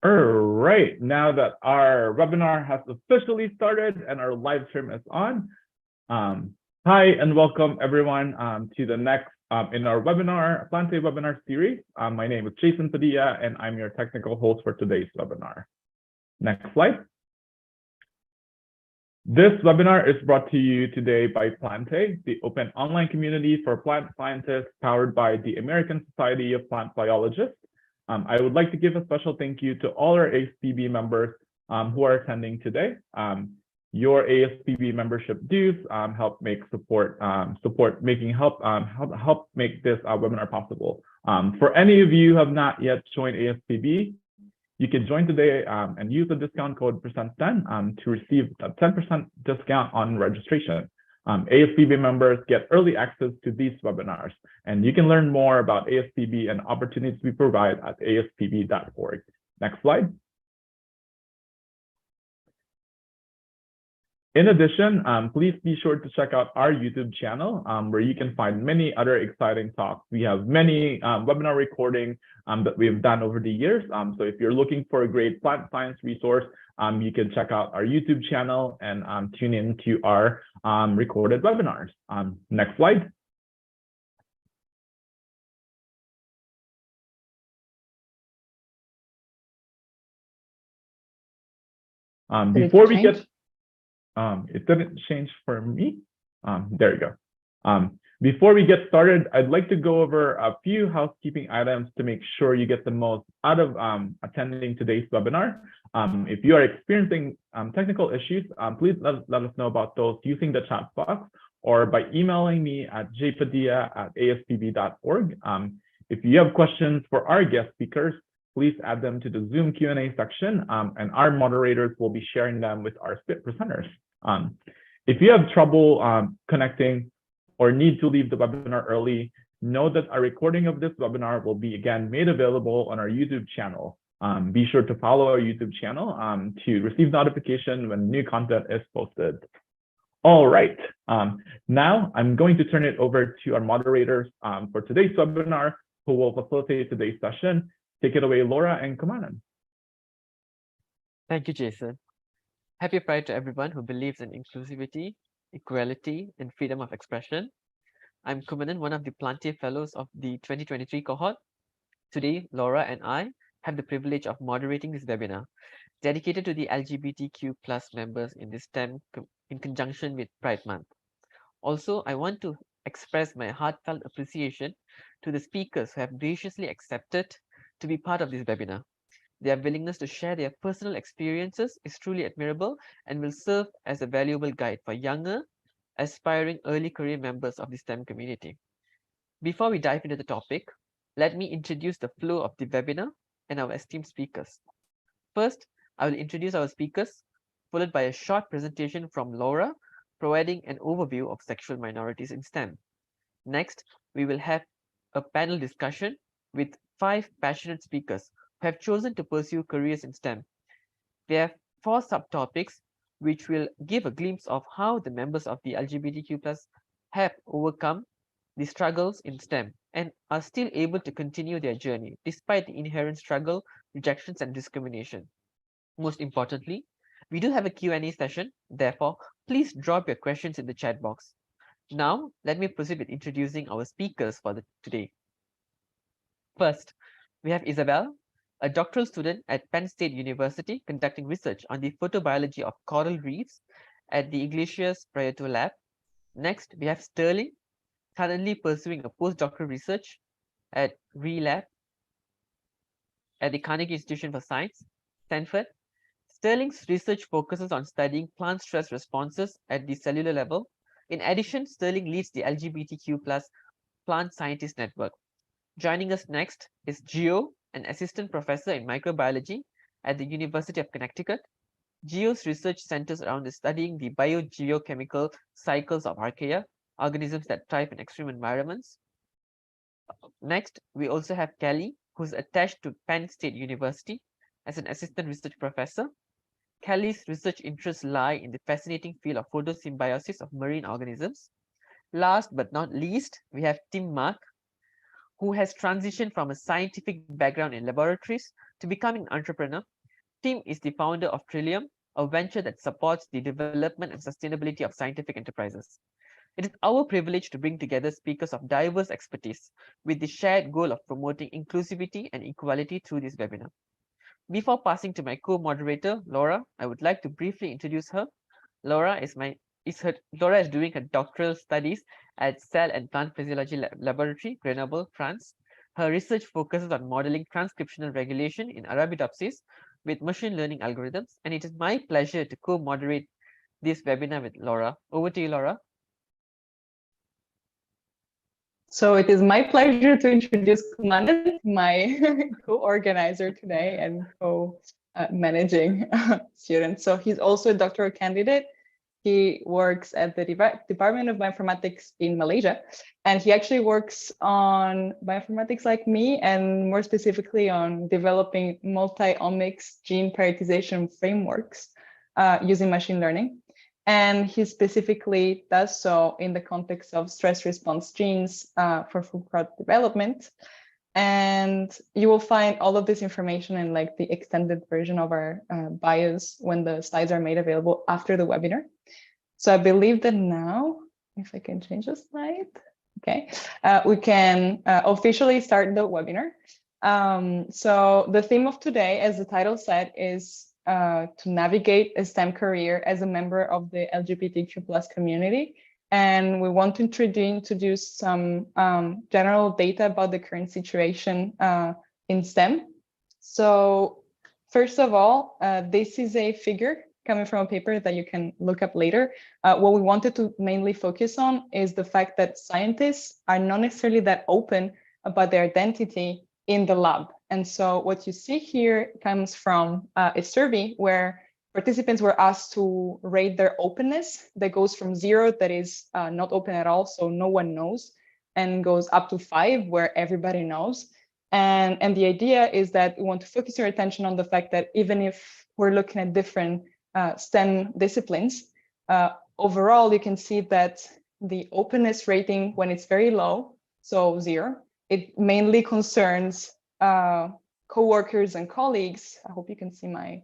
All right, now that our webinar has officially started and our live stream is on, hi and welcome everyone to the next in our webinar, Plantae webinar series. My name is Jason Padilla and I'm your technical host for today's webinar. Next slide. This webinar is brought to you today by Plantae, the open online community for plant scientists powered by the American Society of Plant Biologists. I would like to give a special thank you to all our ASPB members who are attending today. Your ASPB membership dues help make help make this webinar possible. For any of you who have not yet joined ASPB, you can join today and use the discount code %10 to receive a 10% discount on registration. ASPB members get early access to these webinars, and you can learn more about ASPB and opportunities we provide at aspb.org. Next slide. In addition, please be sure to check out our YouTube channel where you can find many other exciting talks. We have many webinar recordings that we've done over the years. So if you're looking for a great plant science resource, you can check out our YouTube channel and tune in to our recorded webinars. Next slide. Before we get it didn't change for me. There you go. Before we get started, I'd like to go over a few housekeeping items to make sure you get the most out of attending today's webinar. If you are experiencing technical issues, please let us know about those using the chat box or by emailing me at jpadilla@aspb.org. If you have questions for our guest speakers, please add them to the Zoom Q&A section, and our moderators will be sharing them with our presenters. If you have trouble connecting or need to leave the webinar early, know that a recording of this webinar will be again made available on our YouTube channel. Be sure to follow our YouTube channel to receive notification when new content is posted. All right, now I'm going to turn it over to our moderators for today's webinar who will facilitate today's session. Take it away, Laura and Kumanan. Thank you, Jason. Happy Pride to everyone who believes in inclusivity, equality, and freedom of expression. I'm Kumanan, one of the Plantae Fellows of the 2023 cohort. Today, Laura and I have the privilege of moderating this webinar dedicated to the LGBTQ+ members in this STEM in conjunction with Pride Month. Also, I want to express my heartfelt appreciation to the speakers who have graciously accepted to be part of this webinar. Their willingness to share their personal experiences is truly admirable and will serve as a valuable guide for younger, aspiring early career members of the STEM community. Before we dive into the topic, let me introduce the flow of the webinar and our esteemed speakers. First, I will introduce our speakers, followed by a short presentation from Laura, providing an overview of sexual minorities in STEM. Next, we will have a panel discussion with 5 passionate speakers who have chosen to pursue careers in STEM. There are 4 subtopics which will give a glimpse of how the members of the LGBTQ+ have overcome the struggles in STEM and are still able to continue their journey despite the inherent struggle, rejections, and discrimination. Most importantly, we do have a Q&A session. Therefore, please drop your questions in the chat box. Now, let me proceed with introducing our speakers for today. First, we have Isabel, a doctoral student at Penn State University conducting research on the photobiology of coral reefs at the Iglesias Prieto Lab. Next, we have Sterling, currently pursuing a postdoctoral research at ReLab at the Carnegie Institution for Science, Stanford. Sterling's research focuses on studying plant stress responses at the cellular level. In addition, Sterling leads the LGBTQ+ Plant Scientist Network. Joining us next is Gio, an assistant professor in microbiology at the University of Connecticut. Gio's research centers around studying the biogeochemical cycles of archaea, organisms that thrive in extreme environments. Next, we also have Kelly, who's attached to Penn State University as an assistant research professor. Kelly's research interests lie in the fascinating field of photosymbiosis of marine organisms. Last but not least, we have Tim Mark, who has transitioned from a scientific background in laboratories to becoming an entrepreneur. Tim is the founder of Trillium, a venture that supports the development and sustainability of scientific enterprises. It is our privilege to bring together speakers of diverse expertise with the shared goal of promoting inclusivity and equality through this webinar. Before passing to my co-moderator, Laura, I would like to briefly introduce her. Laura is doing her doctoral studies at Cell and Plant Physiology Laboratory, Grenoble, France. Her research focuses on modeling transcriptional regulation in Arabidopsis with machine learning algorithms, and it is my pleasure to co-moderate this webinar with Laura. Over to you, Laura. So it is my pleasure to introduce Kumanan, my co-organizer today and co-managing student. So he's also a doctoral candidate. He works at the Department of Bioinformatics in Malaysia, and he actually works on bioinformatics like me, and more specifically on developing multi-omics gene prioritization frameworks using machine learning. And he specifically does so in the context of stress response genes for food product development. And you will find all of this information in like the extended version of our bios when the slides are made available after the webinar. So I believe that now, if I can change the slide, okay, we can officially start the webinar. So the theme of today, as the title said, is to navigate a STEM career as a member of the LGBTQ+ community. And we want to introduce some general data about the current situation in STEM. So first of all, this is a figure coming from a paper that you can look up later. What we wanted to mainly focus on is the fact that scientists are not necessarily that open about their identity in the lab. And so what you see here comes from a survey where participants were asked to rate their openness that goes from 0, that is not open at all, so no one knows, and goes up to 5, where everybody knows. And the idea is that we want to focus your attention on the fact that even if we're looking at different STEM disciplines, overall, you can see that the openness rating, when it's very low, so 0, it mainly concerns co-workers and colleagues. I hope you can see my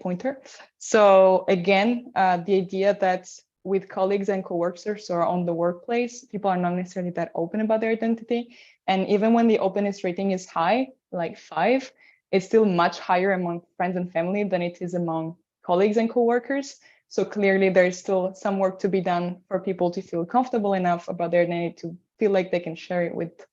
pointer. So again, the idea that with colleagues and co-workers or on the workplace, people are not necessarily that open about their identity. And even when the openness rating is high, like 5, it's still much higher among friends and family than it is among colleagues and co-workers. So clearly there's still some work to be done for people to feel comfortable enough about their identity to feel like they can share it with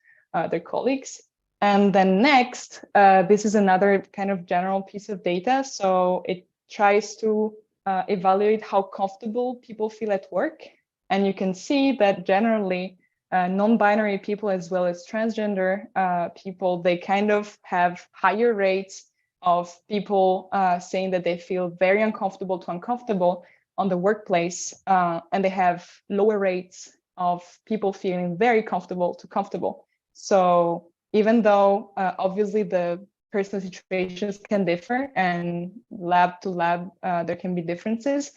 their colleagues. And then next, this is another kind of general piece of data. So it tries to evaluate how comfortable people feel at work. And you can see that generally non-binary people as well as transgender people, they kind of have higher rates of people saying that they feel very uncomfortable to uncomfortable on the workplace. And they have lower rates of people feeling very comfortable to comfortable. So even though obviously the personal situations can differ and lab to lab, there can be differences,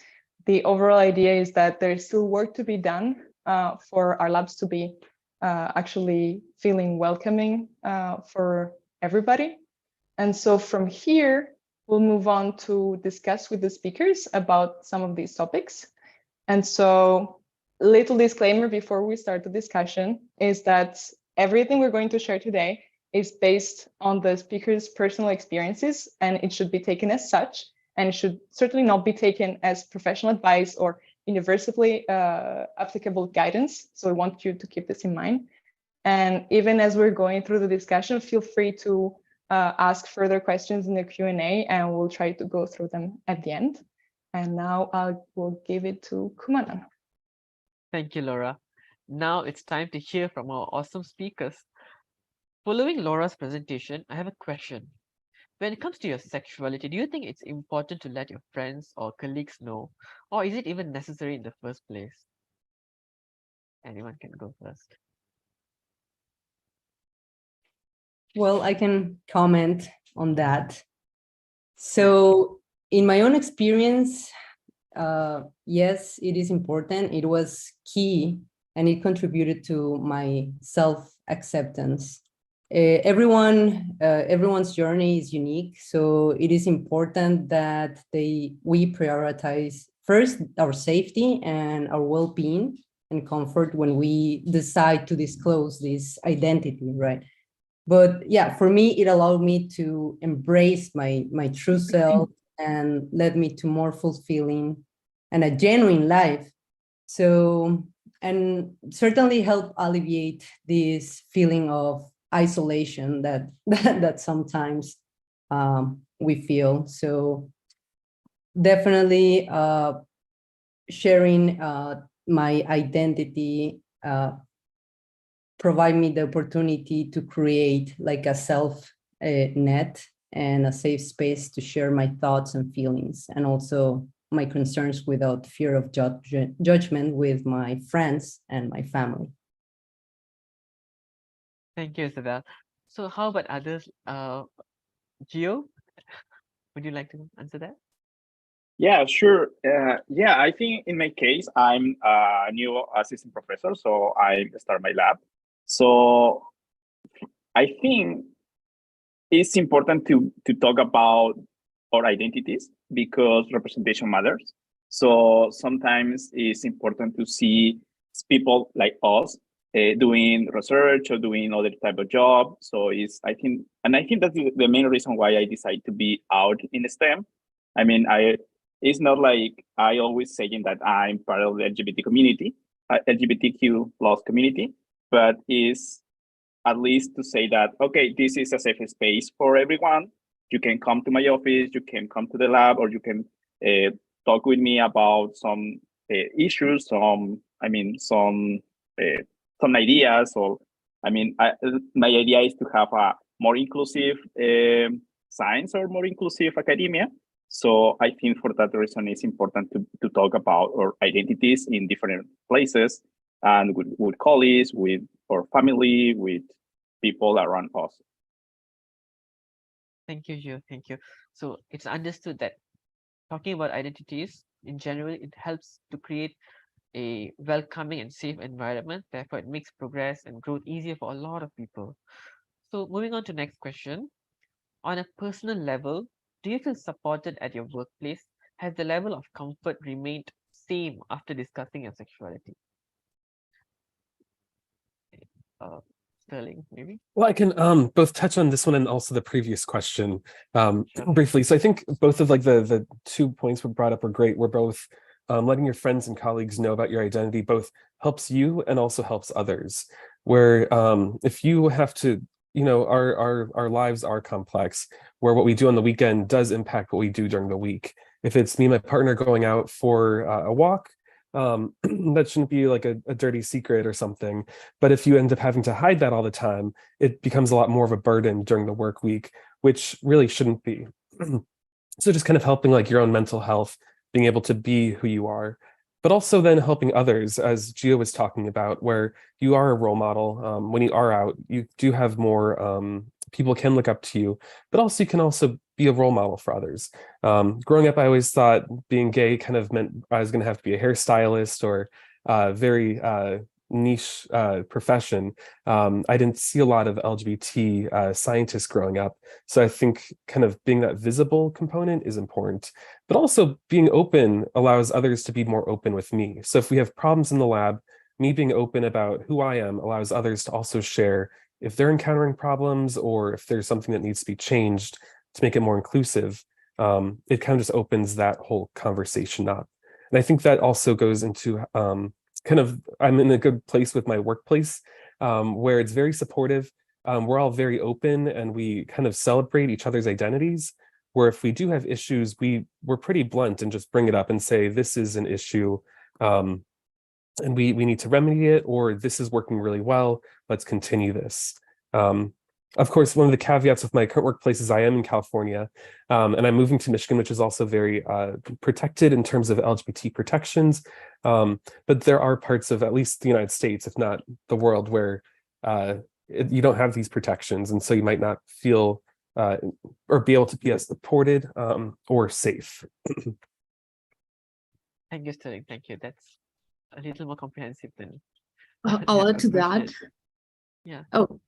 the overall idea is that there's still work to be done for our labs to be actually feeling welcoming for everybody. And so from here, we'll move on to discuss with the speakers about some of these topics. And so little disclaimer before we start the discussion is that everything we're going to share today is based on the speaker's personal experiences, and it should be taken as such, and it should certainly not be taken as professional advice or universally applicable guidance. So I want you to keep this in mind. And even as we're going through the discussion, feel free to ask further questions in the Q&A, and we'll try to go through them at the end. And now I will give it to Kumanan. Thank you, Laura. Now it's time to hear from our awesome speakers. Following Laura's presentation, I have a question. When it comes to your sexuality, do you think it's important to let your friends or colleagues know, or is it even necessary in the first place? Anyone can go first. Well, I can comment on that. So in my own experience, yes, it is important. It was key, and it contributed to my self-acceptance. everyone's journey is unique, so it is important that we prioritize first our safety and our well-being and comfort when we decide to disclose this identity, right? But yeah, for me, it allowed me to embrace my true self and led me to more fulfilling and a genuine life. So, and certainly help alleviate this feeling of isolation that sometimes we feel. So definitely sharing my identity provide me the opportunity to create like a self net and a safe space to share my thoughts and feelings, and also my concerns without fear of judgment with my friends and my family. Thank you, Isabel. So how about others? Gio, would you like to answer that? Yeah, sure. Yeah, I think in my case, I'm a new assistant professor, so I start my lab. So I think it's important to talk about our identities because representation matters. So sometimes it's important to see people like us doing research or doing other type of job. So I think that's the main reason why I decided to be out in STEM. I mean, it's not like I always saying that I'm part of the LGBT community, LGBTQ plus community, but is at least to say that, okay, this is a safe space for everyone. You can come to my office, you can come to the lab, or you can talk with me about some issues, some ideas. Or, my idea is to have a more inclusive science or more inclusive academia. So I think for that reason, it's important to talk about our identities in different places and with colleagues, with our family, with people around us. Thank you, Gio. Thank you. So it's understood that talking about identities in general, it helps to create a welcoming and safe environment. Therefore, it makes progress and growth easier for a lot of people. So moving on to next question. On a personal level, do you feel supported at your workplace? Has the level of comfort remained same after discussing your sexuality? Sterling, maybe? Well, I can both touch on this one and also the previous question briefly. So I think both of like the 2 points were brought up were great. We're both letting your friends and colleagues know about your identity both helps you and also helps others. Where if you have to, our lives are complex, where what we do on the weekend does impact what we do during the week. If it's me and my partner going out for a walk, that shouldn't be like a dirty secret or something. But if you end up having to hide that all the time, it becomes a lot more of a burden during the work week, which really shouldn't be. So just kind of helping like your own mental health, being able to be who you are, but also then helping others, as Gio was talking about, where you are a role model. When you are out, you do have more people can look up to you, but also you can also be a role model for others. Growing up, I always thought being gay kind of meant I was going to have to be a hairstylist or very niche profession. I didn't see a lot of LGBT scientists growing up. So I think kind of being that visible component is important, but also being open allows others to be more open with me. So if we have problems in the lab, me being open about who I am allows others to also share if they're encountering problems or if there's something that needs to be changed to make it more inclusive. It kind of just opens that whole conversation up. And I think that also goes into I'm in a good place with my workplace where it's very supportive. We're all very open and we kind of celebrate each other's identities, where if we do have issues, we're pretty blunt and just bring it up and say, this is an issue and we need to remedy it, or this is working really well, let's continue this. Of course, one of the caveats with my current workplace is I am in California and I'm moving to Michigan, which is also very protected in terms of LGBT protections. But there are parts of at least the United States, if not the world, where you don't have these protections. And so you might not feel or be able to be as supported or safe. Thank you, Sterling. Thank you. That's a little more comprehensive than I'll add to that. Yeah. Oh,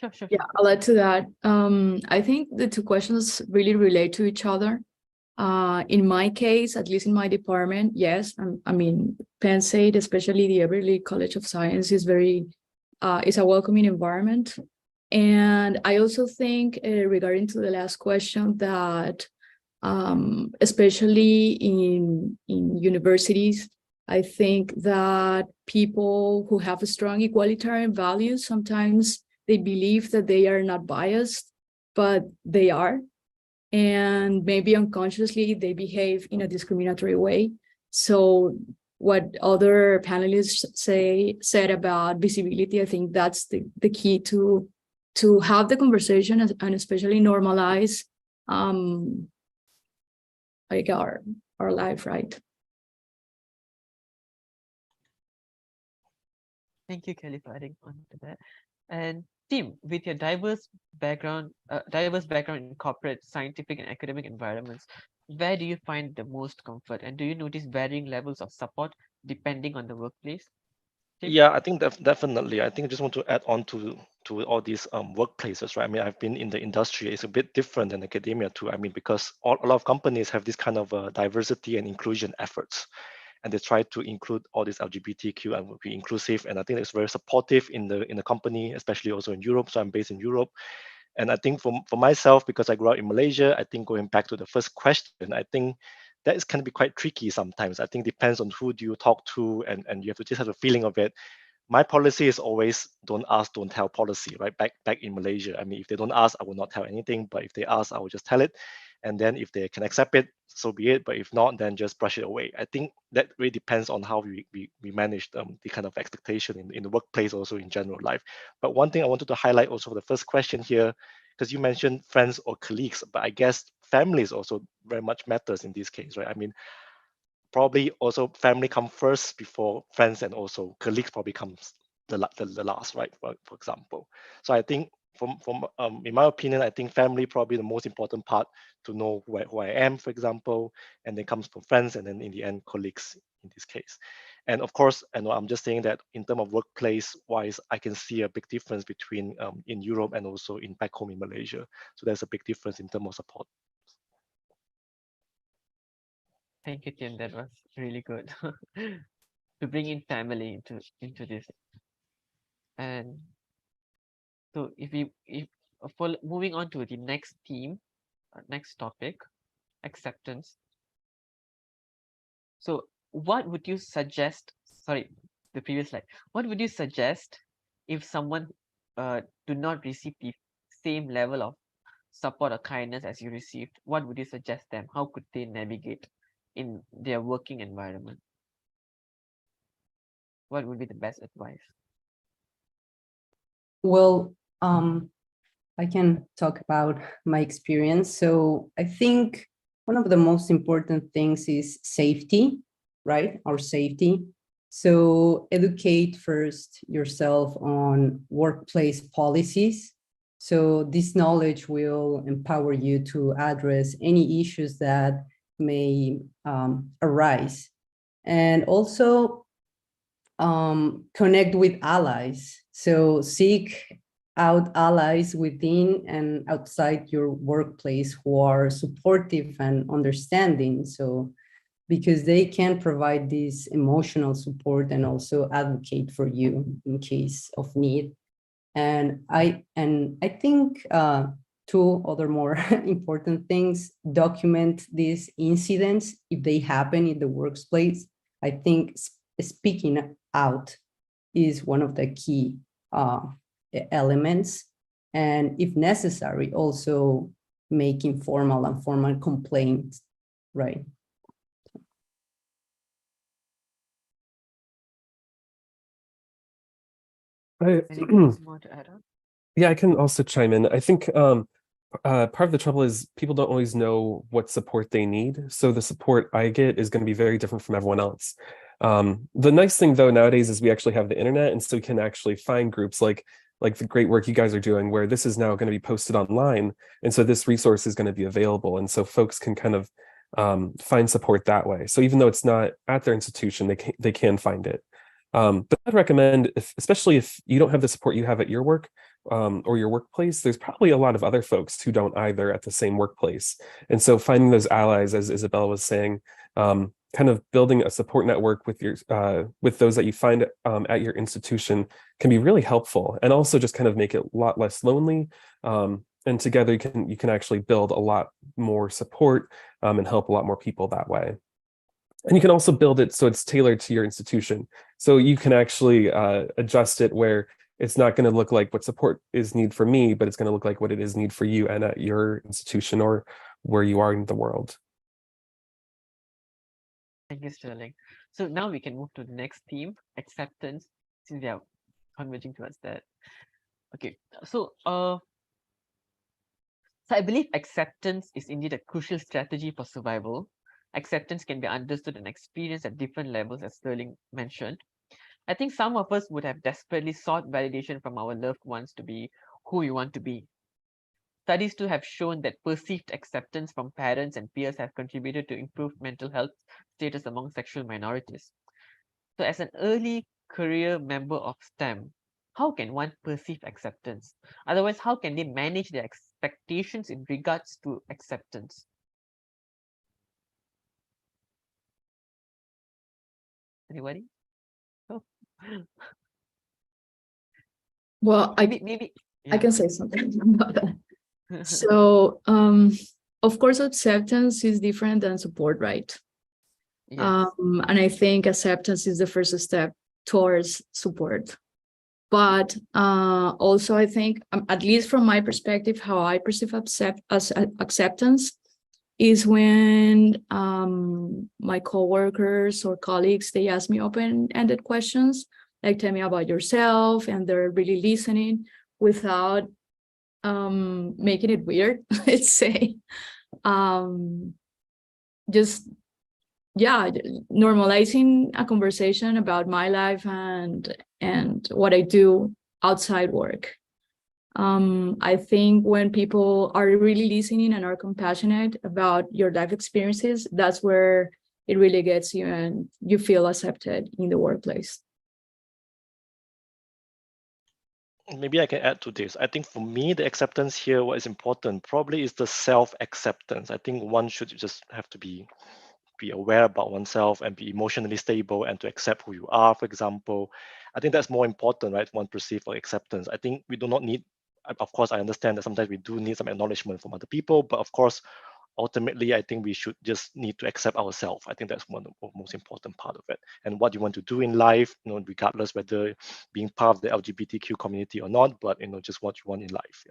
Sure, sure. Yeah, I'll add to that. I think the two questions really relate to each other. In my case, at least in my department, yes, I mean, Penn State, especially the Everly College of Science, is is a welcoming environment. And I also think, regarding to the last question, that especially in universities, I think that people who have a strong egalitarian values, sometimes they believe that they are not biased, but they are. And maybe unconsciously they behave in a discriminatory way. So what other panelists said about visibility, I think that's the key to have the conversation and especially normalize like our life, right? Thank you, Kelly, for adding on to that. And Tim, with your diverse background in corporate, scientific, and academic environments, where do you find the most comfort? And do you notice varying levels of support depending on the workplace? Tim? Yeah, I think definitely. I think I just want to add on to all these workplaces, right? I mean, I've been in the industry. It's a bit different than academia too. I mean, because a lot of companies have this kind of diversity and inclusion efforts, and they try to include all this LGBTQ and be inclusive. And I think it's very supportive in the company, especially also in Europe. So I'm based in Europe. And I think for myself, because I grew up in Malaysia, I think going back to the first question, I think that is can be quite tricky sometimes. I think depends on who do you talk to, and you have to just have a feeling of it. My policy is always don't ask, don't tell policy, right? Back in Malaysia. I mean, if they don't ask, I will not tell anything. But if they ask, I will just tell it. And then if they can accept it, so be it. But if not, then just brush it away. I think that really depends on how we manage the kind of expectation in the workplace, also in general life. But one thing I wanted to highlight also for the first question here, because you mentioned friends or colleagues, but I guess families also very much matters in this case, right? I mean, probably also family come first before friends, and also colleagues probably comes the last, right? For example. So I think from in my opinion, I think family probably the most important part to know who I am, for example, and then comes from friends, and then in the end colleagues in this case. And of course, I know I'm just saying that in terms of workplace wise, I can see a big difference between in Europe and also in back home in Malaysia. So there's a big difference in terms of support. Thank you, Tim. That was really good to bring in family into this. And so if for moving on to the next theme, next topic, acceptance. So what would you suggest? Sorry, the previous slide. What would you suggest if someone do not receive the same level of support or kindness as you received? What would you suggest them? How could they navigate in their working environment? What would be the best advice? Well, I can talk about my experience. So I think one of the most important things is safety, right? Our safety. So educate first yourself on workplace policies. So this knowledge will empower you to address any issues that may arise. And also connect with allies. So seek out allies within and outside your workplace who are supportive and understanding. So because they can provide this emotional support and also advocate for you in case of need. And I think two other more important things: document these incidents if they happen in the workplace. I think speaking out is one of the key elements, and if necessary, also making formal and formal complaints, right? Anything more to add on? Yeah, I can also chime in. I think part of the trouble is people don't always know what support they need. So the support I get is going to be very different from everyone else. The nice thing though nowadays is we actually have the internet, and so we can actually find groups like the great work you guys are doing, where this is now going to be posted online, and so this resource is going to be available, and so folks can kind of find support that way. So even though it's not at their institution, they can find it. But I'd recommend, especially if you don't have the support you have at your work, or your workplace, there's probably a lot of other folks who don't either at the same workplace. And so finding those allies, as Isabella was saying, kind of building a support network with your with those that you find at your institution can be really helpful, and also just kind of make it a lot less lonely. And together you can actually build a lot more support and help a lot more people that way. And you can also build it so it's tailored to your institution. So you can actually adjust it where it's not going to look like what support is need for me, but it's going to look like what it is need for you and at your institution or where you are in the world. Thank you, Sterling. So now we can move to the next theme, acceptance, since we are converging towards that. Okay, so I believe acceptance is indeed a crucial strategy for survival. Acceptance can be understood and experienced at different levels, as Sterling mentioned. I think some of us would have desperately sought validation from our loved ones to be who we want to be. Studies too have shown that perceived acceptance from parents and peers have contributed to improved mental health status among sexual minorities. So as an early career member of STEM, how can one perceive acceptance? Otherwise, how can they manage their expectations in regards to acceptance? Anybody? Oh. Well, maybe I can say something about that. So, of course, acceptance is different than support, right? Yes. And I think acceptance is the first step towards support. But also, I think, at least from my perspective, how I perceive acceptance is when my coworkers or colleagues, they ask me open-ended questions, like tell me about yourself, and they're really listening without making it weird, let's say. Just, yeah, normalizing a conversation about my life and what I do outside work. I think when people are really listening and are compassionate about your life experiences, that's where it really gets you and you feel accepted in the workplace. Maybe I can add to this. I think for me, the acceptance here, what is important probably is the self-acceptance. I think one should just have to be aware about oneself and be emotionally stable and to accept who you are, for example. I think that's more important, right? One perceive for acceptance. I think we do not need, of course, I understand that sometimes we do need some acknowledgement from other people, but of course, ultimately, I think we should just need to accept ourselves. I think that's one of the most important part of it. And what you want to do in life, regardless whether being part of the LGBTQ community or not, but just what you want in life.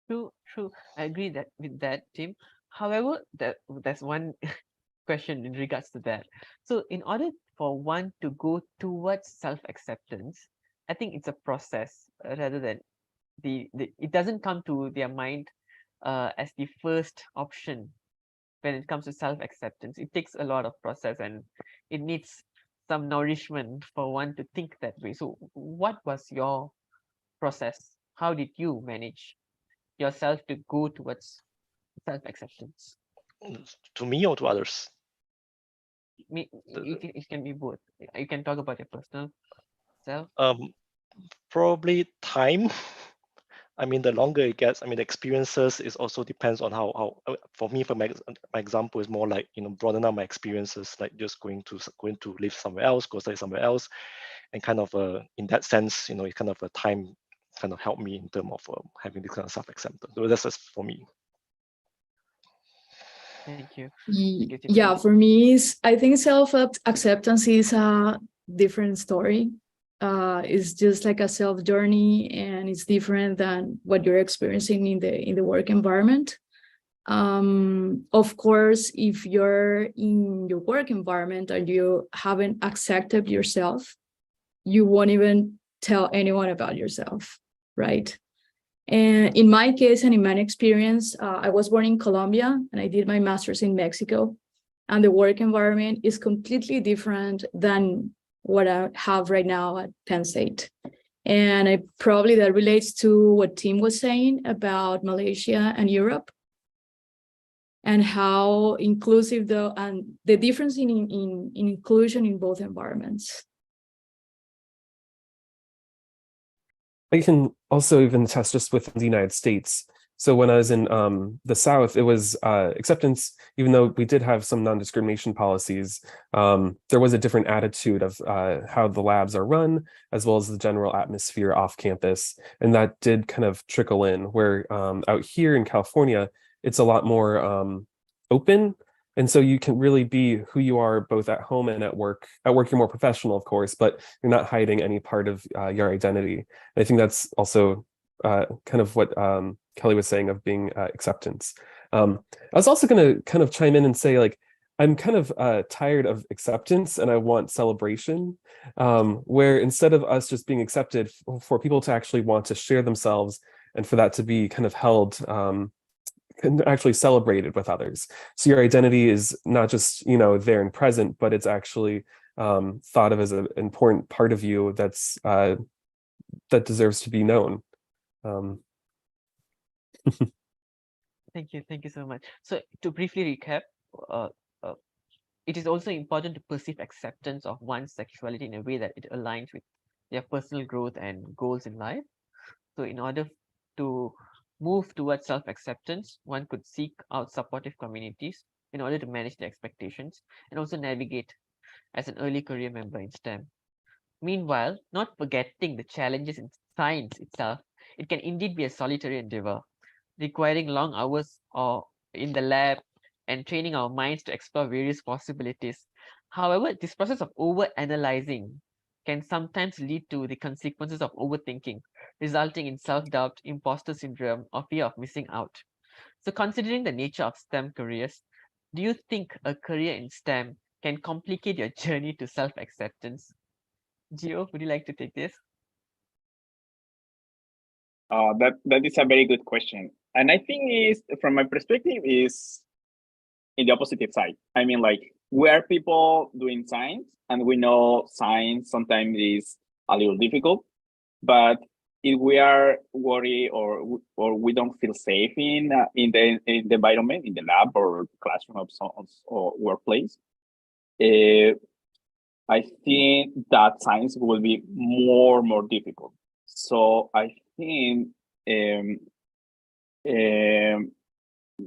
Yeah. True. I agree with that, Tim. However, there's one question in regards to that. So in order for one to go towards self-acceptance, I think it's a process rather than it doesn't come to their mind as the first option when it comes to self-acceptance. It takes a lot of process and it needs some nourishment for one to think that way. So what was your process? How did you manage yourself to go towards self-acceptance? To me or to others? It can be both. You can talk about your personal self. Probably time. I mean, the longer it gets, I mean, the experiences is also depends on how for me, for my example is more like, broaden out my experiences, like just going to live somewhere else, go study somewhere else. And kind of in that sense, it kind of a time kind of helped me in terms of having this kind of self-acceptance. So that's just for me. Thank you. Yeah, for me, I think self-acceptance is a different story. It's just like a self journey, and it's different than what you're experiencing in the work environment. Of course, if you're in your work environment and you haven't accepted yourself, you won't even tell anyone about yourself, right? And in my case and in my experience, I was born in Colombia and I did my master's in Mexico, and the work environment is completely different than what I have right now at Penn State. And probably that relates to what Tim was saying about Malaysia and Europe, and how inclusive and the difference in inclusion in both environments. I can also even test just within the United States. So when I was in the South, it was acceptance, even though we did have some non-discrimination policies, there was a different attitude of how the labs are run, as well as the general atmosphere off campus. And that did kind of trickle in, where out here in California, it's a lot more open. And so you can really be who you are both at home and at work. At work, you're more professional, of course, but you're not hiding any part of your identity. And I think that's also kind of what Kelly was saying of being acceptance. I was also going to kind of chime in and say, like, I'm kind of tired of acceptance and I want celebration, where instead of us just being accepted, for people to actually want to share themselves and for that to be kind of held and actually celebrated with others. So your identity is not just, you know, there and present, but it's actually thought of as an important part of you that's that deserves to be known. Thank you so much. So to briefly recap, it is also important to perceive acceptance of one's sexuality in a way that it aligns with their personal growth and goals in life. So in order to move towards self-acceptance, one could seek out supportive communities in order to manage their expectations and also navigate as an early career member in STEM. Meanwhile, not forgetting the challenges in science itself, it can indeed be a solitary endeavor, requiring long hours or in the lab and training our minds to explore various possibilities. However, this process of over-analyzing can sometimes lead to the consequences of overthinking, resulting in self-doubt, imposter syndrome, or fear of missing out. So considering the nature of STEM careers, do you think a career in STEM can complicate your journey to self-acceptance? Gio, would you like to take this? That is a very good question, and I think is from my perspective is in the opposite side. I mean, like, we are people doing science, and we know science sometimes is a little difficult, but if we are worried or we don't feel safe in the environment, in the lab or classroom or workplace, I think that science will be more difficult. So I think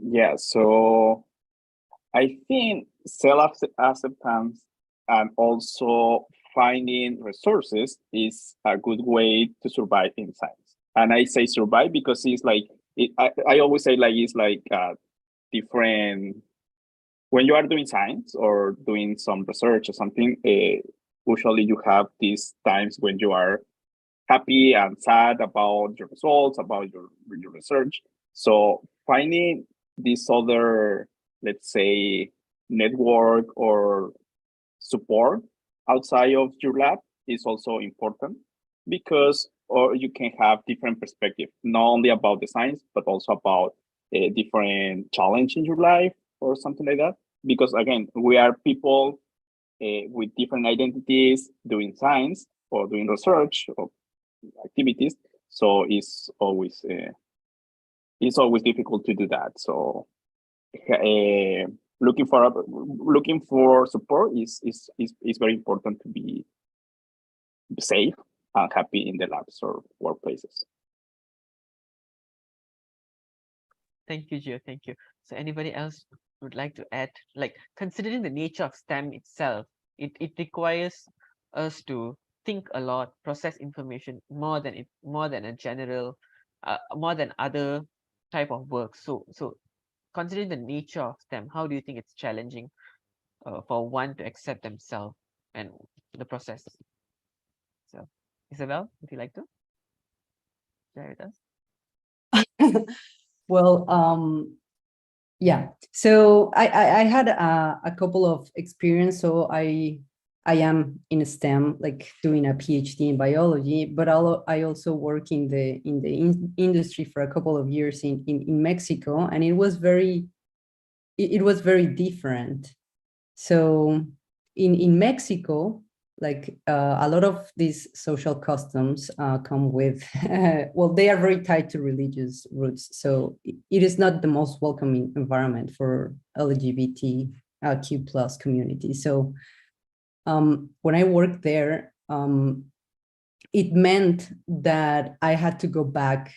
yeah, so I think self-acceptance and also finding resources is a good way to survive in science. And I say survive because it's like, I always say like, it's like different, when you are doing science or doing some research or something, usually you have these times when you are happy and sad about your results, about your research. So finding this other, let's say, network or support outside of your lab is also important, because or you can have different perspective, not only about the science, but also about a different challenge in your life or something like that. Because again, we are people with different identities doing science or doing research or activities. So it's always difficult to do that. So looking for support is very important to be safe and happy in the labs or workplaces. Thank you, Gio. Thank you. So anybody else would like to add, like, considering the nature of STEM itself, it requires us to think a lot, process information more than a general, more than other type of work. So considering the nature of STEM, how do you think it's challenging for one to accept themselves and the process? So, Isabel, would you like to share with us? Well, yeah. So I had a couple of experience. So I am in STEM, like doing a PhD in biology, but I also work in the industry for a couple of years in Mexico, and it was very different. So in Mexico, like a lot of these social customs come with, well, they are very tied to religious roots. So it is not the most welcoming environment for LGBTQ plus community. So when I worked there, it meant that I had to go back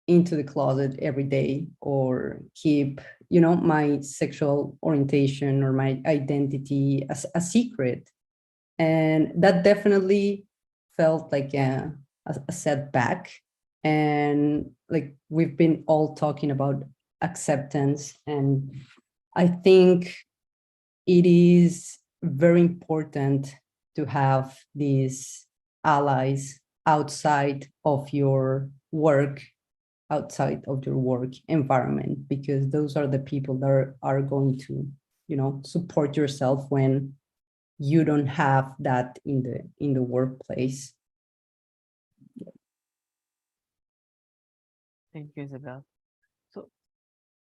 into the closet every day or keep, my sexual orientation or my identity as a secret. And that definitely felt like a setback. And like we've been all talking about acceptance, and I think it is very important to have these allies outside of your work environment, because those are the people that are going to, support yourself when you don't have that in the workplace. Thank you, Isabel. So,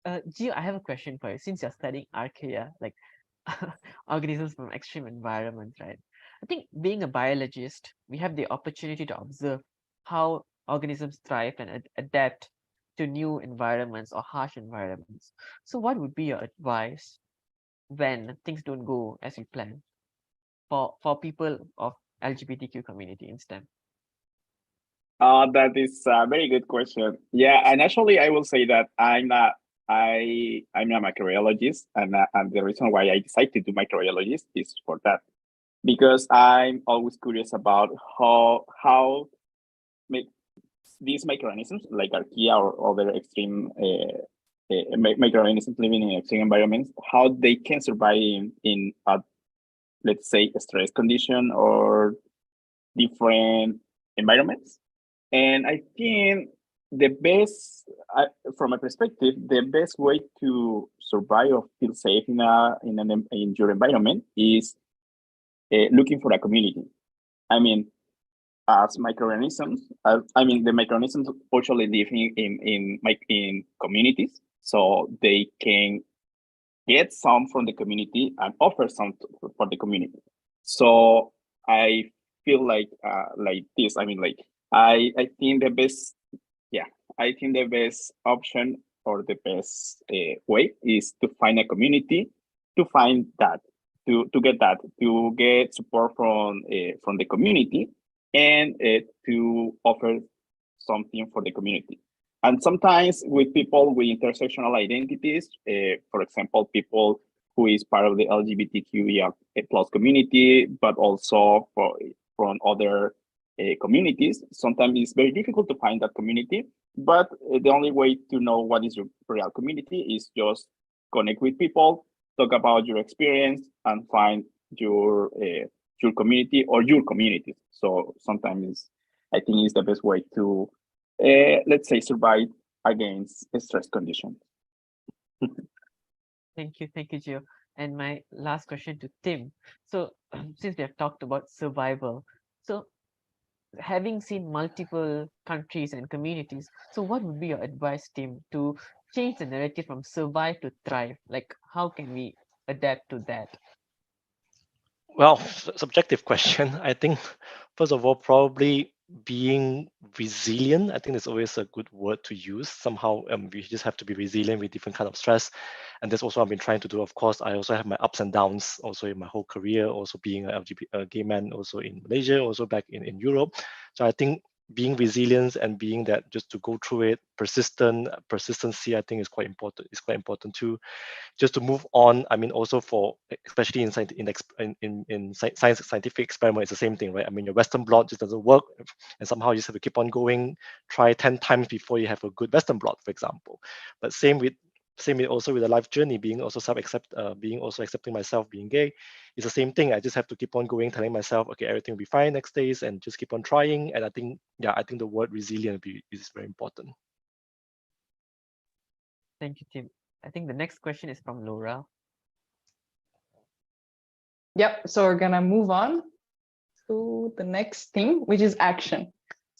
Gio, I have a question for you. Since you're studying archaea, like organisms from extreme environments, right? I think being a biologist, we have the opportunity to observe how organisms thrive and adapt to new environments or harsh environments. So what would be your advice when things don't go as you plan for people of LGBTQ community in STEM? That is a very good question. Yeah, and actually, I will say that I'm a microbiologist, and the reason why I decided to do microbiologist is for that, because I'm always curious about how make these microorganisms like archaea or other extreme microorganisms living in extreme environments, how they can survive in a, let's say, a stress condition or different environments. And I think the best, from my perspective, the best way to survive or feel safe in your environment is looking for a community. I mean, as microorganisms, the microorganisms usually live in communities, so they can get some from the community and offer some for the community. So I feel like this. I think the best, I think the best option or the best way is to find a community, to find that, to get support from the community, and to offer something for the community. And sometimes with people with intersectional identities, for example, people who is part of the LGBTQ plus community, but also from other communities, sometimes it's very difficult to find that community. But the only way to know what is your real community is just connect with people, talk about your experience, and find your community or your communities. So sometimes I think it's the best way to, let's say, survive against stress conditions. Thank you, Gio. And my last question to Tim. So since we have talked about survival, so having seen multiple countries and communities, so what would be your advice, Tim, to change the narrative from survive to thrive? Like, how can we adapt to that? Well, subjective question. I think, first of all, probably being resilient. I think it's always a good word to use. Somehow, we just have to be resilient with different kind of stress, and that's also what I've been trying to do. Of course, I also have my ups and downs, also in my whole career, also being a gay man, also in Malaysia, also back in Europe. So I think being resilient and being that just to go through it, persistency, I think is quite important. It's quite important too. Just to move on, I mean, also for especially in scientific experiment, it's the same thing, right? I mean, your Western blot just doesn't work, and somehow you just have to keep on going, try 10 times before you have a good Western blot, for example. But same with also with the life journey, being also accepting myself being gay, it's the same thing. I just have to keep on going, telling myself, okay, everything will be fine next days, and just keep on trying. And I think the word resilient is very important. Thank you, Tim. I think the next question is from Laura. Yep, so we're gonna move on to the next thing, which is action.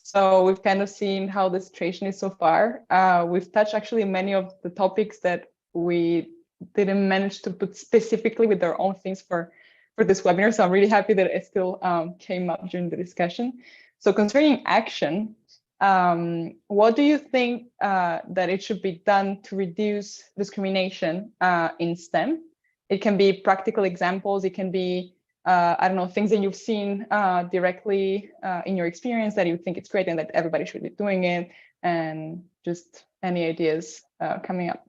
So we've kind of seen how the situation is so far. We've touched actually many of the topics that we didn't manage to put specifically with our own things for this webinar. So I'm really happy that it still came up during the discussion. So concerning action, what do you think that it should be done to reduce discrimination in STEM? It can be practical examples. It can be I don't know, things that you've seen directly in your experience that you think it's great and that everybody should be doing it, and just any ideas coming up.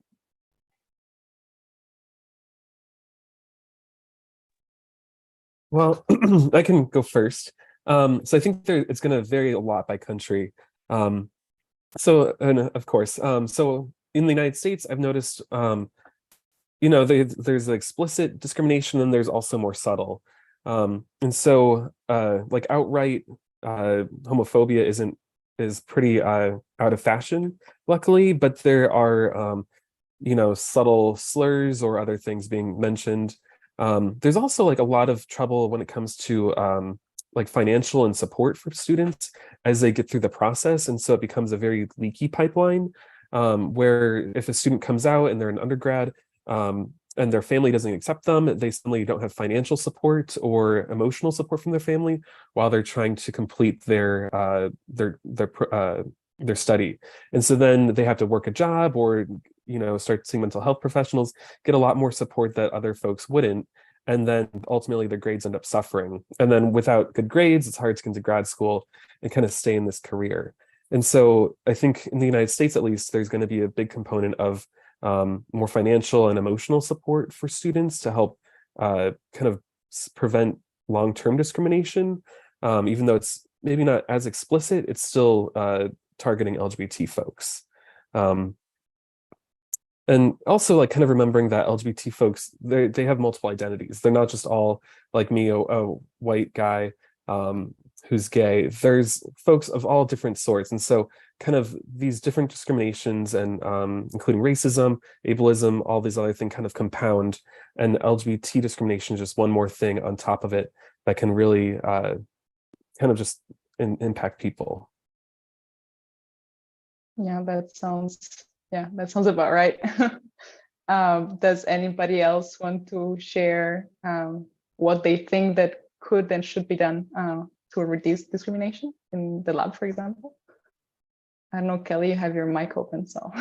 Well, I can go first. So I think it's going to vary a lot by country. And of course, so in the United States, I've noticed, there's explicit discrimination and there's also more subtle. And so like outright homophobia is pretty out of fashion, luckily, but there are, subtle slurs or other things being mentioned. There's also like a lot of trouble when it comes to like financial and support for students as they get through the process. And so it becomes a very leaky pipeline where if a student comes out and they're an undergrad and their family doesn't accept them, they suddenly don't have financial support or emotional support from their family while they're trying to complete their study. And so then they have to work a job or start seeing mental health professionals, get a lot more support that other folks wouldn't. And then ultimately their grades end up suffering. And then without good grades, it's hard to get into grad school and kind of stay in this career. And so I think in the United States, at least, there's going to be a big component of more financial and emotional support for students to help kind of prevent long-term discrimination. Even though it's maybe not as explicit, it's still targeting LGBT folks. And also like kind of remembering that LGBT folks, they have multiple identities. They're not just all like me, a white guy who's gay. There's folks of all different sorts. And so kind of these different discriminations and including racism, ableism, all these other things kind of compound, and LGBT discrimination is just one more thing on top of it that can really kind of just impact people. Yeah, that sounds about right. Does anybody else want to share what they think that could and should be done to reduce discrimination in the lab, for example? I don't know, Kelly, you have your mic open, so.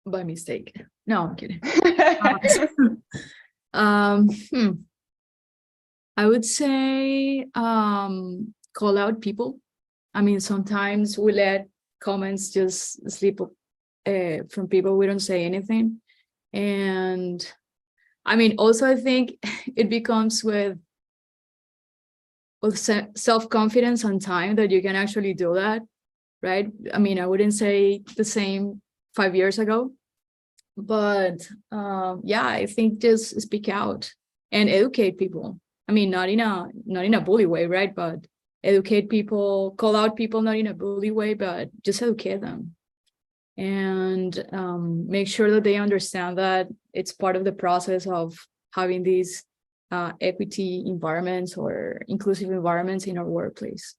By mistake. No, I'm kidding. I would say call out people. I mean, sometimes we let comments just slip from people, we don't say anything. And I mean, also I think it becomes with self-confidence and time that you can actually do that, right? I mean, I wouldn't say the same 5 years ago, but yeah, I think just speak out and educate people. I mean, not in a bully way, right? But educate people, call out people, not in a bully way, but just educate them. And make sure that they understand that it's part of the process of having these equity environments or inclusive environments in our workplace.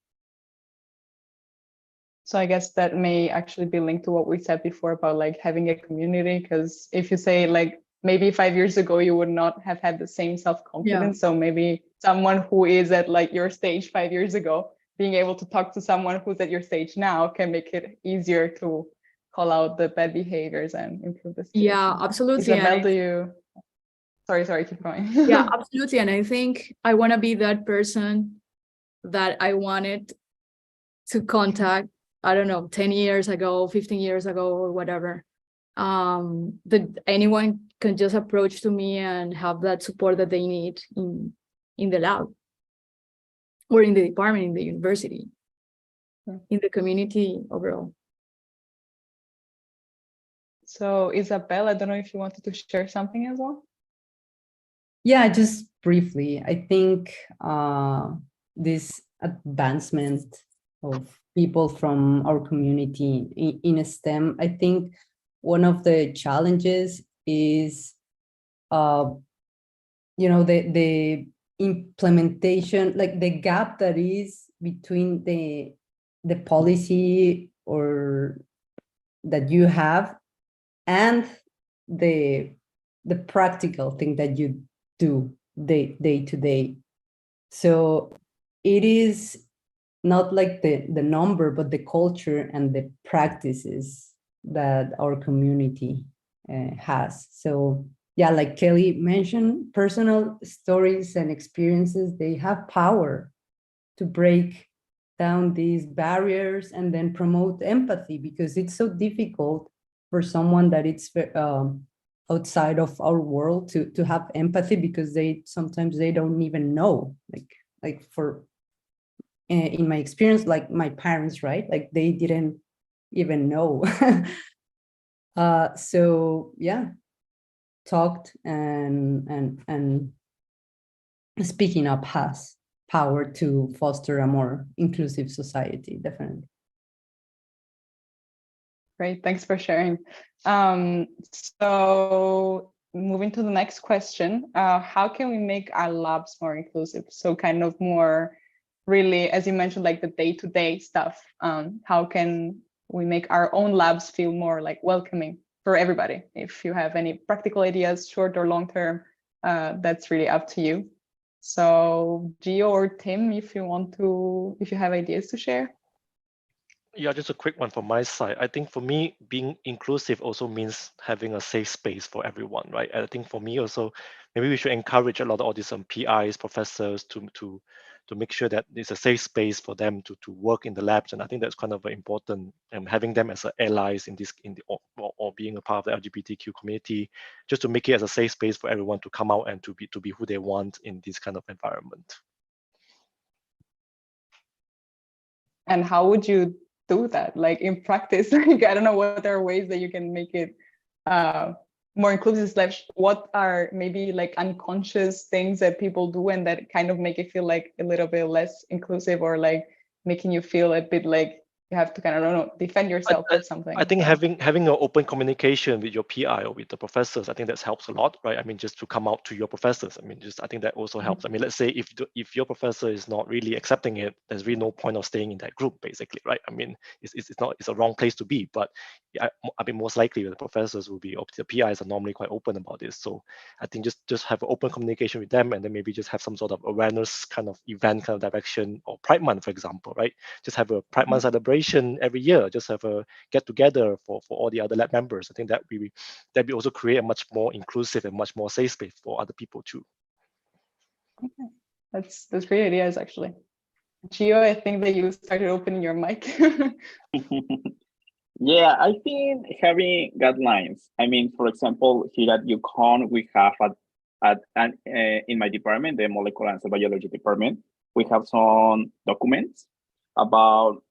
So I guess that may actually be linked to what we said before about like having a community, because if you say like maybe 5 years ago you would not have had the same self-confidence, so maybe someone who is at like your stage 5 years ago being able to talk to someone who's at your stage now can make it easier to call out the bad behaviors and improve the situation. Yeah, absolutely. Isabel, do you? Sorry, keep going. Yeah, absolutely. And I think I want to be that person that I wanted to contact, I don't know, 10 years ago, 15 years ago, or whatever. That anyone can just approach to me and have that support that they need in the lab or in the department, in the university, in the community overall. So Isabel, I don't know if you wanted to share something as well. Yeah, just briefly, I think this advancement of people from our community in STEM, I think one of the challenges is, the implementation, like the gap that is between the policy or that you have and the practical thing that you do day to day. So it is not like the number, but the culture and the practices that our community has. So yeah, like Kelly mentioned, personal stories and experiences, they have power to break down these barriers and then promote empathy, because it's so difficult for someone that it's outside of our world to have empathy, because they sometimes they don't even know, like for in my experience, like my parents, right, like they didn't even know. So yeah, talked and speaking up has power to foster a more inclusive society, definitely. Great, thanks for sharing. So moving to the next question, how can we make our labs more inclusive? So kind of more really, as you mentioned, like the day-to-day stuff. How can we make our own labs feel more like welcoming for everybody? If you have any practical ideas, short or long term, that's really up to you. So Gio or Tim, if you have ideas to share. Yeah, just a quick one from my side. I think for me, being inclusive also means having a safe space for everyone, right? And I think for me also, maybe we should encourage a lot of all these PIs, professors to make sure that it's a safe space for them to work in the labs. And I think that's kind of important, having them as allies or being a part of the LGBTQ community, just to make it as a safe space for everyone to come out and to be who they want in this kind of environment. And how would you do that, like in practice? Like, I don't know, what are ways that you can make it more inclusive, what are maybe like unconscious things that people do and that kind of make it feel like a little bit less inclusive, or like making you feel a bit like you have to kind of, I don't know, defend yourself or something. I think having an open communication with your PI or with the professors, I think that helps a lot, right? I mean, just to come out to your professors. I mean, I think that also helps. I mean, let's say if your professor is not really accepting it, there's really no point of staying in that group, basically, right? I mean, it's a wrong place to be. But I mean, most likely the professors will be, the PIs are normally quite open about this. So I think just have open communication with them, and then maybe just have some sort of awareness kind of event, kind of direction, or Pride Month, for example, right? Just have a Pride Month celebration every year. Just have a get together for all the other lab members. I think that we also create a much more inclusive and much more safe space for other people too. Okay, that's great ideas actually. Gio, I think that you started opening your mic. Yeah, I think having guidelines. I mean, for example, here at UConn, we have in my department, the molecular and cell biology department, we have some documents about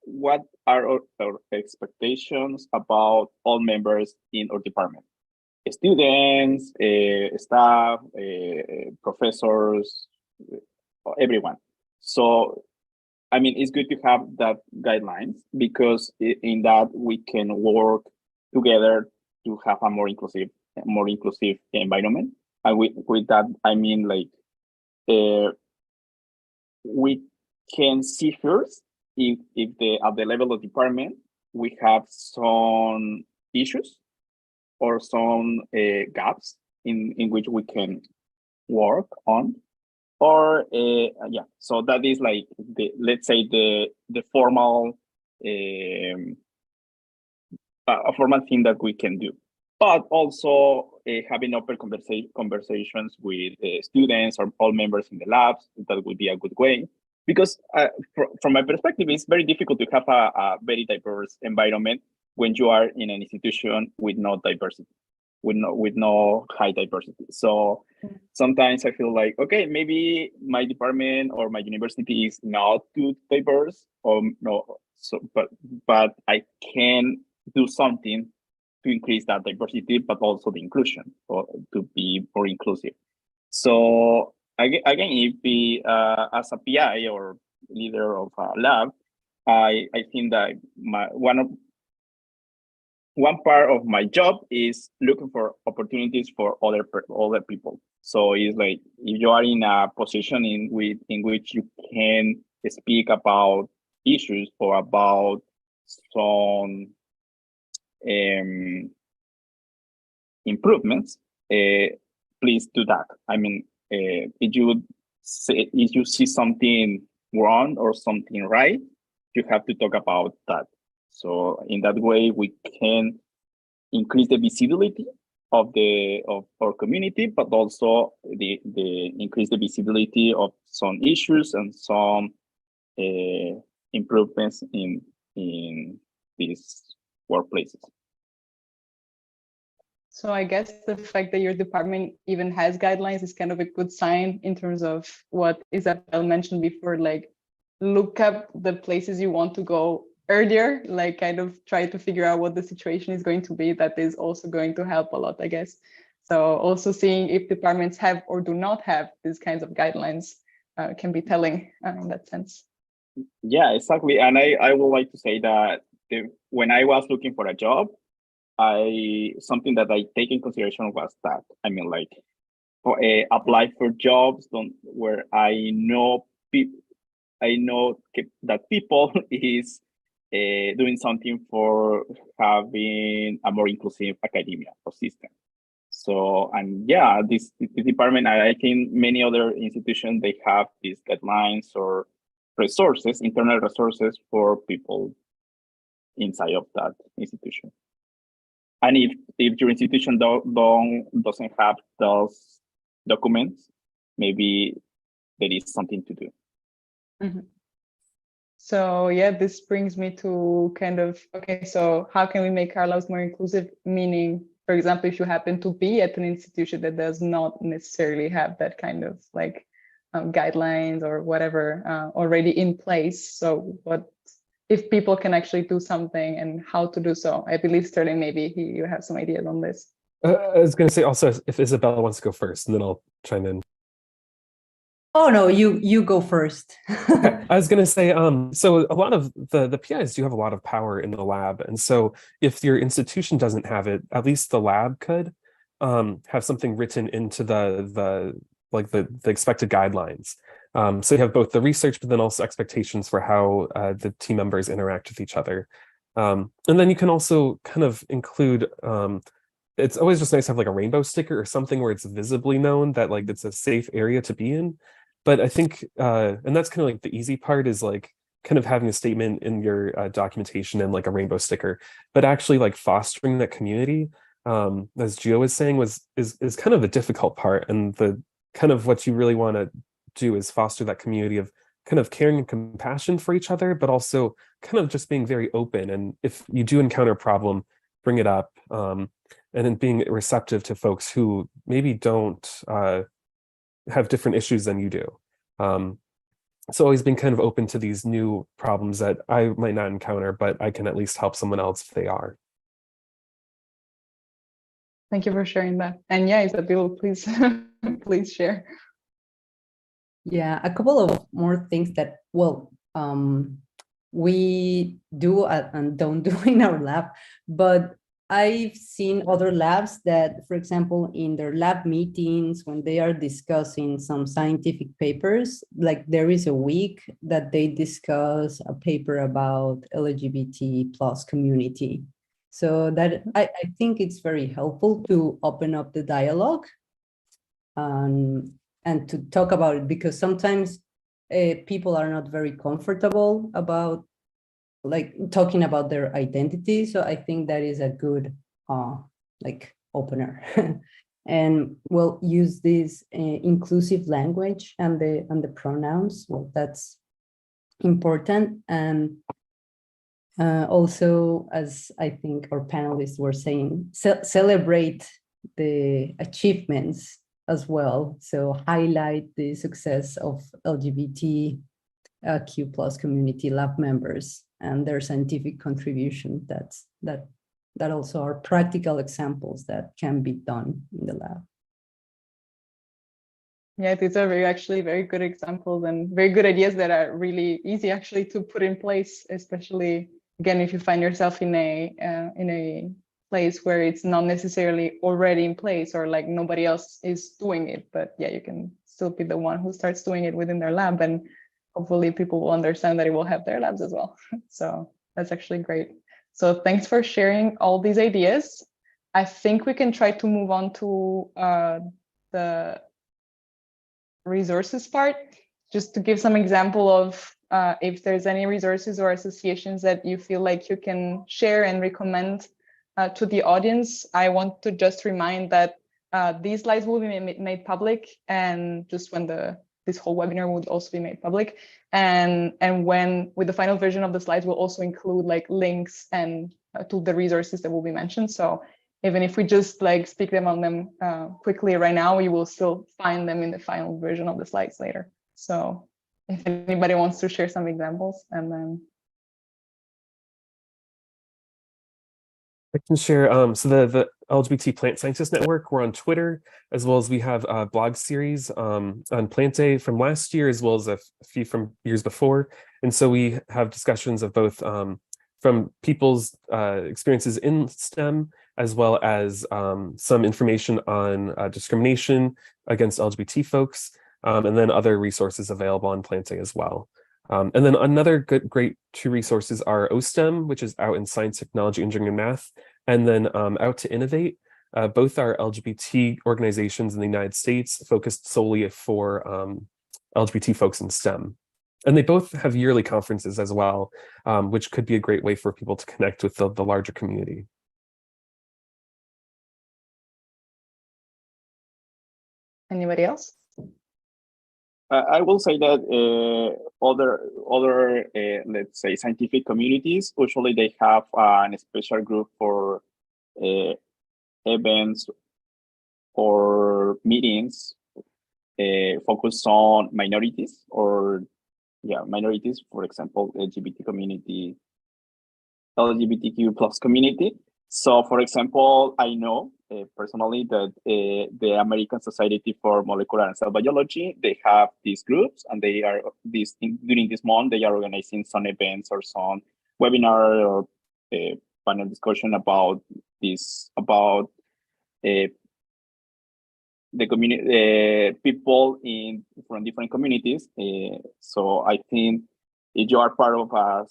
what are our expectations about all members in our department, students, staff, professors, everyone. So I mean, it's good to have that guidelines, because in that we can work together to have a more inclusive environment. And with that, I mean, like, we can see first if at the level of department we have some issues or some gaps in which we can work on. Or yeah, so that is like let's say the formal a formal thing that we can do. But also having open conversations with students or all members in the labs, that would be a good way. Because from my perspective, it's very difficult to have a very diverse environment when you are in an institution with no diversity, with no high diversity. So sometimes I feel like, okay, maybe my department or my university is not too diverse, or no. So, but I can do something to increase that diversity, but also the inclusion, or to be more inclusive. So again, if we, as a PI or leader of a lab, I think that one part of my job is looking for opportunities for other people. So it's like, if you are in a position in which you can speak about issues or about some improvements, please do that. I mean, if you see something wrong or something right, you have to talk about that. So in that way, we can increase the visibility of our community, but also the increase the visibility of some issues and some improvements in these workplaces. So I guess the fact that your department even has guidelines is kind of a good sign in terms of what Isabel mentioned before, like look up the places you want to go earlier, like kind of try to figure out what the situation is going to be. That is also going to help a lot, I guess. So also seeing if departments have or do not have these kinds of guidelines can be telling in that sense. Yeah, exactly. And I would like to say that when I was looking for a job, something that I take in consideration was that, I mean, like, apply for jobs where I know that people is doing something for having a more inclusive academia or system. So, and yeah, this department, I think many other institutions, they have these guidelines or resources, internal resources for people inside of that institution. And if your institution doesn't have those documents, maybe there is something to do. Mm-hmm. So yeah, this brings me to kind of, okay, so how can we make our labs more inclusive? Meaning, for example, if you happen to be at an institution that does not necessarily have that kind of like guidelines or whatever already in place. So what if people can actually do something and how to do so? I believe Sterling, maybe you have some ideas on this. I was going to say also if Isabella wants to go first, and then I'll chime in. Oh no, you go first. Okay. I was going to say, so a lot of the PIs do have a lot of power in the lab, and so if your institution doesn't have it, at least the lab could have something written into the expected guidelines. So you have both the research, but then also expectations for how the team members interact with each other. And then you can also kind of include, it's always just nice to have like a rainbow sticker or something where it's visibly known that like it's a safe area to be in. But I think, and that's kind of like the easy part is like kind of having a statement in your documentation and like a rainbow sticker, but actually like fostering that community, as Gio was saying, is kind of the difficult part, and the kind of what you really want to do is foster that community of kind of caring and compassion for each other, but also kind of just being very open. And if you do encounter a problem, bring it up, and then being receptive to folks who maybe don't have different issues than you do. So always being kind of open to these new problems that I might not encounter, but I can at least help someone else if they are. Thank you for sharing that. And yeah, Isabel, please, please share. Yeah, a couple of more things that, well, we do and don't do in our lab, but I've seen other labs that, for example, in their lab meetings, when they are discussing some scientific papers, like there is a week that they discuss a paper about LGBT plus community. So that I think it's very helpful to open up the dialogue and to talk about it, because sometimes people are not very comfortable about like talking about their identity. So I think that is a good like opener. And we'll use this inclusive language and the pronouns. Well, that's important. And also, as I think our panelists were saying, celebrate the achievements as well. So highlight the success of LGBTQ plus community lab members and their scientific contribution. That also are practical examples that can be done in the lab. Yeah, these are actually very good examples and very good ideas that are really easy actually to put in place, especially again if you find yourself in a place where it's not necessarily already in place or like nobody else is doing it, but yeah, you can still be the one who starts doing it within their lab, and hopefully people will understand that it will have their labs as well. So that's actually great. So thanks for sharing all these ideas. I think we can try to move on to the resources part, just to give some example of if there's any resources or associations that you feel like you can share and recommend to the audience. I want to just remind that these slides will be made public, and just when this whole webinar would also be made public. And when with the final version of the slides, we'll also include like links and to the resources that will be mentioned. So even if we just like speak them on them quickly right now, you will still find them in the final version of the slides later. So if anybody wants to share some examples, and then I can share. So the LGBT Plant Scientist Network, we're on Twitter, as well as we have a blog series on Plantae from last year, as well as a few from years before. And so we have discussions of both from people's experiences in STEM, as well as some information on discrimination against LGBT folks, and then other resources available on Plantae as well. And then another great two resources are OSTEM, which is out in science, technology, engineering, and math, and then Out to Innovate. Both are LGBT organizations in the United States focused solely for LGBT folks in STEM. And they both have yearly conferences as well, which could be a great way for people to connect with the larger community. anybody else? I will say that other let's say scientific communities, usually they have a special group for events or meetings focused on minorities, or minorities, for example, LGBTQ plus community. So, for example, I know personally that the American Society for Molecular and Cell Biology, they have these groups, and they are during this month they are organizing some events or some webinar or panel discussion about this, about the community, people from different communities. So I think if you are part of a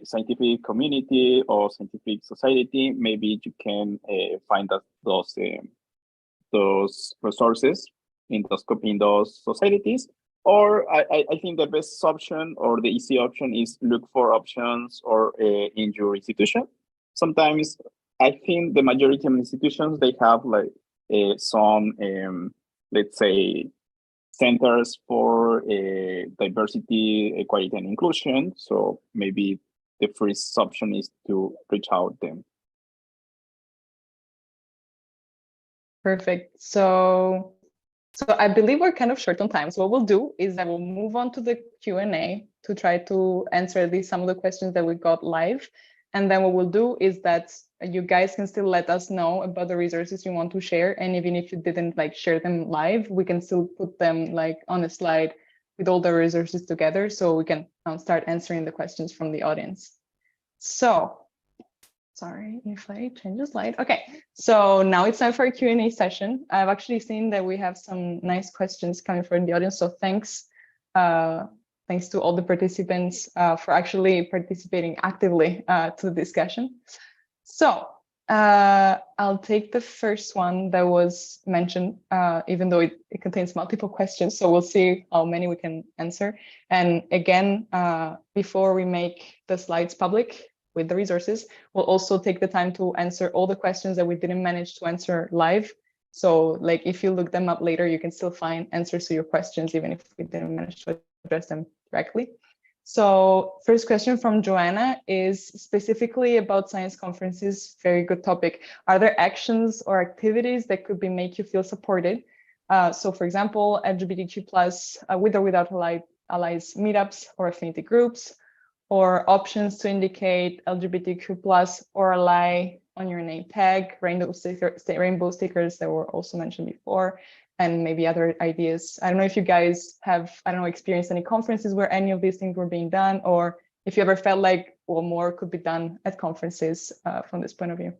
scientific community or scientific society, maybe you can find those resources in those societies. Or I think the best option or the easy option is look for options or in your institution. Sometimes I think the majority of institutions, they have like some, let's say, centers for diversity, equality, and inclusion. So maybe the first option is to reach out them. Perfect. So I believe we're kind of short on time. So what we'll do is that we'll move on to the Q&A to try to answer at least some of the questions that we got live. And then what we'll do is that you guys can still let us know about the resources you want to share. And even if you didn't like share them live, we can still put them like on a slide with all the resources together, so we can start answering the questions from the audience. So, sorry if I change the slide. Okay, so now it's time for a Q&A session. I've actually seen that we have some nice questions coming from the audience. So thanks to all the participants for actually participating actively to the discussion. So I'll take the first one that was mentioned, even though it contains multiple questions. So we'll see how many we can answer. And again, before we make the slides public with the resources, we'll also take the time to answer all the questions that we didn't manage to answer live. So like if you look them up later, you can still find answers to your questions, even if we didn't manage to address them directly. So first question from Joanna is specifically about science conferences. Very good topic. Are there actions or activities that could make you feel supported? So for example, LGBTQ plus with or without allies meetups or affinity groups, or options to indicate LGBTQ plus or ally on your name tag, rainbow stickers that were also mentioned before, and maybe other ideas. I don't know if you guys have, experienced any conferences where any of these things were being done, or if you ever felt like, well, more could be done at conferences from this point of view.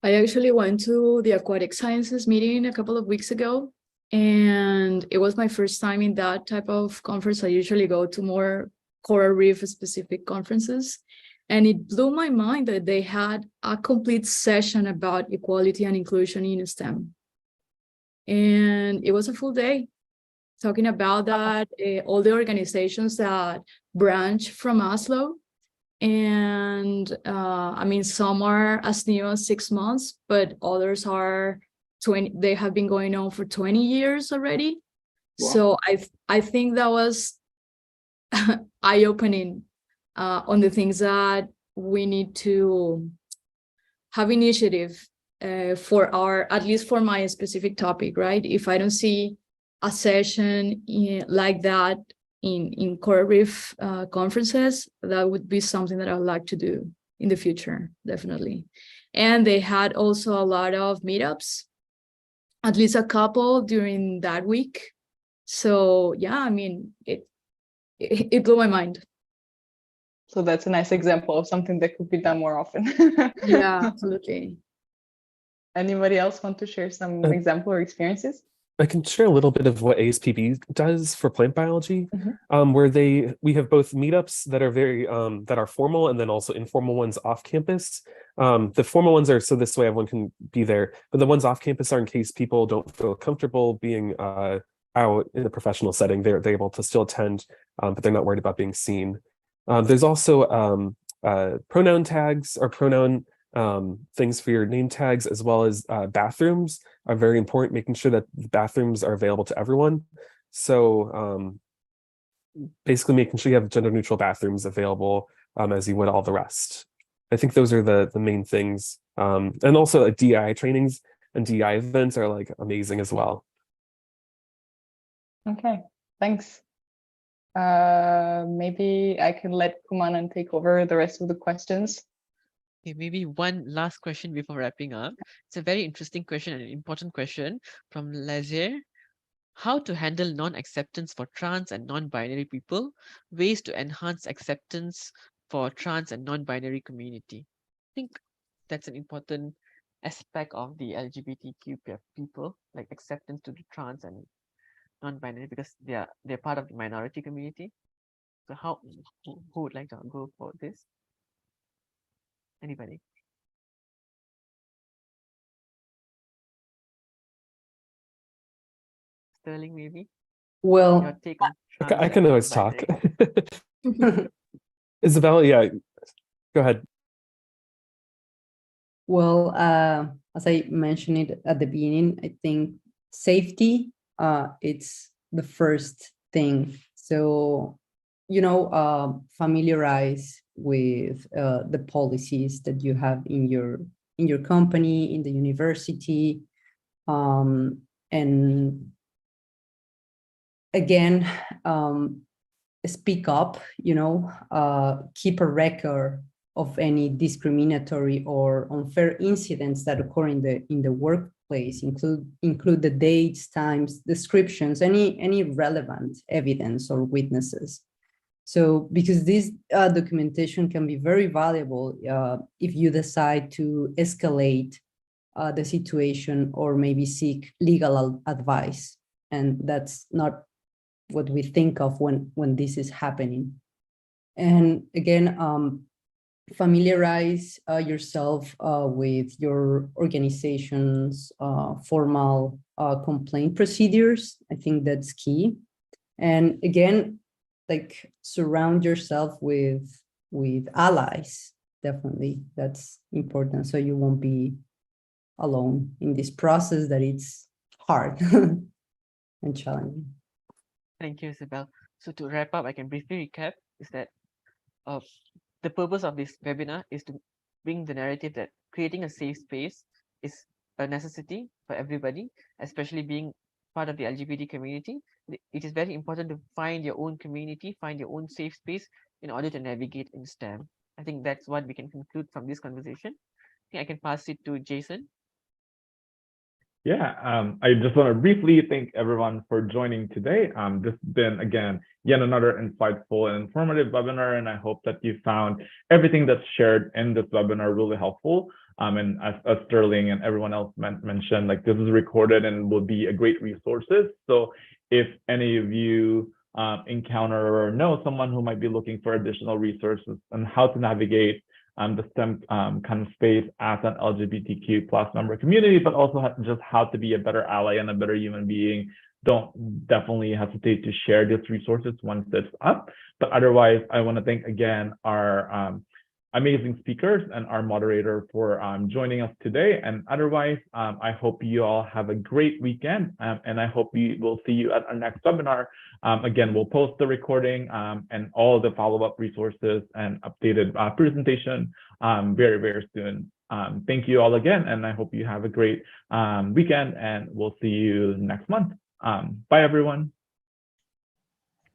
I actually went to the aquatic sciences meeting a couple of weeks ago, and it was my first time in that type of conference. I usually go to more coral reef specific conferences, and it blew my mind that they had a complete session about equality and inclusion in STEM. And it was a full day. talking about that, all the organizations that branch from Oslo. And I mean, some are as new as 6 months, but others are 20, they have been going on for 20 years already. Wow. So I think that was eye-opening on the things that we need to have initiative for our, at least for my specific topic, right? If I don't see a session like that in coral reef conferences, that would be something that I would like to do in the future, definitely. And they had also a lot of meetups, at least a couple during that week. So yeah, I mean, it blew my mind. So that's a nice example of something that could be done more often. Yeah, absolutely. Anybody else want to share some example or experiences? I can share a little bit of what ASPB does for plant biology, where we have both meetups that are very that are formal and then also informal ones off campus. The formal ones are so this way everyone can be there, but the ones off campus are in case people don't feel comfortable being out in a professional setting. They're able to still attend, but they're not worried about being seen. There's also pronoun tags or pronoun things for your name tags, as well as bathrooms are very important, making sure that the bathrooms are available to everyone. So basically making sure you have gender neutral bathrooms available as you would all the rest. I think those are the main things. And also like DEI trainings and DEI events are like amazing as well. Okay, thanks. Maybe I can let Kumanan take over the rest of the questions. Okay, maybe one last question before wrapping up. It's a very interesting question and an important question from Lazier. How to handle non-acceptance for trans and non-binary people? Ways to enhance acceptance for trans and non-binary community. I think that's an important aspect of the LGBTQ people, like acceptance to the trans and non-binary, because they're part of the minority community. So who would like to go for this? Anybody? Sterling, maybe? Your Well, take on I trans can and always talk. non-binary. Isabella, yeah, go ahead. well, as I mentioned it at the beginning, I think safety, it's the first thing. So, familiarize with the policies that you have in your company, in the university, and again, speak up. Keep a record of any discriminatory or unfair incidents that occur in the workplace. Include the dates, times, descriptions, any relevant evidence or witnesses. So because this documentation can be very valuable if you decide to escalate the situation or maybe seek legal advice. And that's not what we think of when this is happening. And again, familiarize yourself with your organization's formal complaint procedures. I think that's key. And again, like surround yourself with allies. Definitely, that's important. So you won't be alone in this process that it's hard and challenging. Thank you, Isabel. So to wrap up, I can briefly recap is that the purpose of this webinar is to bring the narrative that creating a safe space is a necessity for everybody, especially being part of the LGBT community. It is very important to find your own community, find your own safe space in order to navigate in STEM. I think that's what we can conclude from this conversation. I think I can pass it to Jason. Yeah, I just want to briefly thank everyone for joining today. This has been, again, yet another insightful and informative webinar, and I hope that you found everything that's shared in this webinar really helpful. And as Sterling and everyone else mentioned, like this is recorded and will be a great resources. So if any of you encounter or know someone who might be looking for additional resources on how to navigate the STEM kind of space as an LGBTQ plus member community, but also just how to be a better ally and a better human being, don't definitely hesitate to share these resources once it's up. But otherwise, I want to thank again our amazing speakers and our moderator for joining us today. And otherwise, I hope you all have a great weekend, and I hope we will see you at our next webinar. Again, we'll post the recording and all the follow-up resources and updated presentation very, very soon. Thank you all again, and I hope you have a great weekend, and we'll see you next month. Bye, everyone.